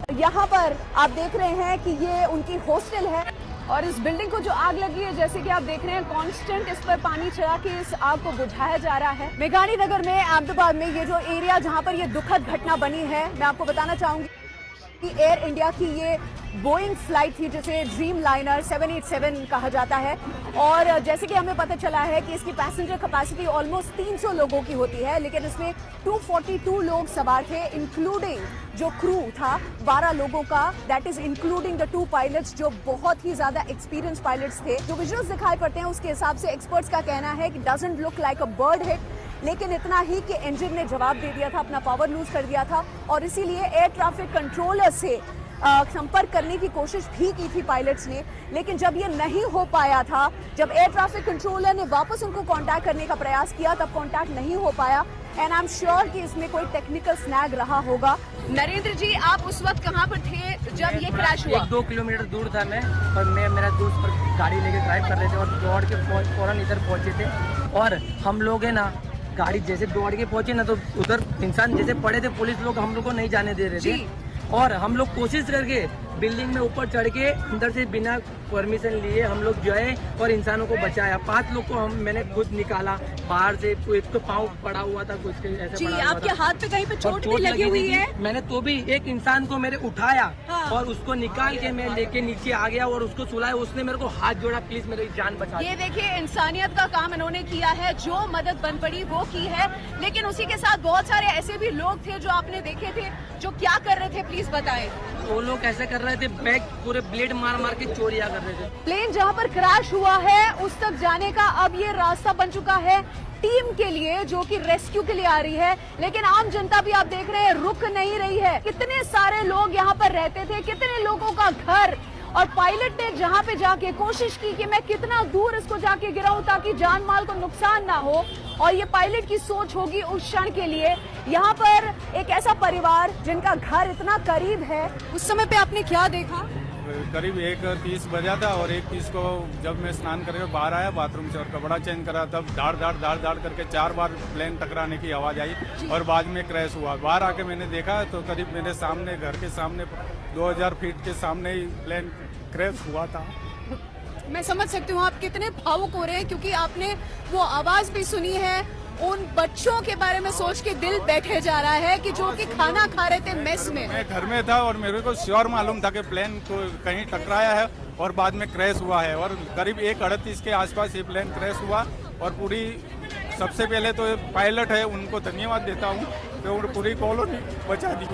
यहाँ पर आप देख रहे हैं कि ये उनकी हॉस्टल है और इस बिल्डिंग को जो आग लगी है, जैसे कि आप देख रहे हैं, कांस्टेंट इस पर पानी चढ़ा के इस आग को बुझाया जा रहा है। मेघानी नगर में, अहमदाबाद में ये जो एरिया जहाँ पर ये दुखद घटना बनी है, मैं आपको बताना चाहूंगी कि एयर इंडिया की ये बोइंग फ्लाइट थी जिसे ड्रीम लाइनर 787 कहा जाता है। और जैसे कि हमें पता चला है कि इसकी पैसेंजर कैपेसिटी ऑलमोस्ट 300 लोगों की होती है, लेकिन इसमें 242 लोग सवार थे, इंक्लूडिंग जो क्रू था 12 लोगों का, that is including the 2 pilots जो बहुत ही ज्यादा एक्सपीरियंस पायलट्स थे। जो विजुअल्स दिखाई पड़ते हैं उसके हिसाब से एक्सपर्ट्स का कहना है कि doesn't look like a bird hit, लेकिन इतना ही कि इंजन ने जवाब दे दिया था, अपना पावर लूज कर दिया था और इसीलिए एयर ट्रैफिक कंट्रोलर से संपर्क करने की कोशिश भी की थी पायलट्स ने, लेकिन जब ये नहीं हो पाया था, जब एयर ट्रैफिक कंट्रोलर ने वापस उनको कांटेक्ट करने का प्रयास किया तब कांटेक्ट नहीं हो पाया। एंड आई एम श्योर कि इसमें कोई टेक्निकल स्नैग रहा होगा। नरेंद्र जी, आप उस वक्त कहाँ पर थे जब ये क्रैश हुआ? 1-2 किलोमीटर दूर था मैं, और मैं मेरा दोस्त पर गाड़ी लेके ड्राइव कर रहे थे और दौड़ के फौरन इधर पहुंचे थे। और हम लोग है ना, गाड़ी जैसे दौड़ के पहुंचे ना, तो उधर इंसान जैसे पड़े थे, पुलिस लोग हम लोग को नहीं जाने दे रहे थे और हम लोग कोशिश करके बिल्डिंग में ऊपर चढ़ के अंदर से बिना परमिशन लिए हम लोग जो है और इंसानों को बचाया। 5 लोग को मैंने खुद निकाला बाहर से। एक तो पाँव पड़ा हुआ था कुछ ऐसे पड़ा हुआ आपके था। हाथ पे कहीं पे चोट भी लगी हुई है? मैंने तो भी एक इंसान को मेरे उठाया और उसको निकाल के मैं लेके नीचे आ गया और उसको सुलाया। उसने मेरे को हाथ जोड़ा, प्लीज मेरी जान बचा। ये देखिए, इंसानियत का काम इन्होंने किया है, जो मदद बन पड़ी वो की है। लेकिन उसी के साथ बहुत सारे ऐसे भी लोग थे जो आपने देखे थे जो क्या कर रहे थे, प्लीज बताएं। वो लोग ऐसे कर रहे थे, बैग पूरे ब्लेड मार मार के चोरियां कर रहे थे। प्लेन जहां पर क्रैश हुआ है उस तक जाने का अब ये रास्ता बन चुका है टीम के लिए, जो कि रेस्क्यू के लिए आ रही है। लेकिन आम जनता भी आप देख रहे हैं रुक नहीं रही है। कितने सारे लोग यहाँ पर रहते थे, कितने लोगों का घर, और पायलट ने जहां पे जाके कोशिश की कि मैं कितना दूर इसको जाके गिराऊं ताकि जान माल को नुकसान ना हो। और ये पायलट की सोच होगी उस क्षण के लिए। यहाँ पर एक ऐसा परिवार जिनका घर इतना करीब है, उस समय पे आपने क्या देखा? करीब 1:30 बजा था और 1:30 को जब मैं स्नान करके बाहर आया बाथरूम से और कपड़ा चेंज करा, तब दाड़ करके 4 बार प्लेन टकराने की आवाज आई और बाद में क्रैश हुआ। बाहर आके मैंने देखा तो करीब मेरे सामने, घर के सामने 2000 फीट के सामने ही प्लेन क्रैश हुआ था। मैं समझ सकती हूँ आप कितने भावुक हो रहे हैं, क्योंकि आपने वो आवाज भी सुनी है। उन बच्चों के बारे में सोच के दिल बैठे जा रहा है कि जो कि खाना खा रहे थे मेस में। मैं घर में था और मेरे को श्योर मालूम था कि प्लेन को कहीं टकराया है और बाद में क्रैश हुआ है। और करीब 1:38 के आसपास ये प्लेन क्रैश हुआ। और पूरी, सबसे पहले तो पायलट है उनको धन्यवाद देता हूँ कि पूरी कॉलोनी बचा दी।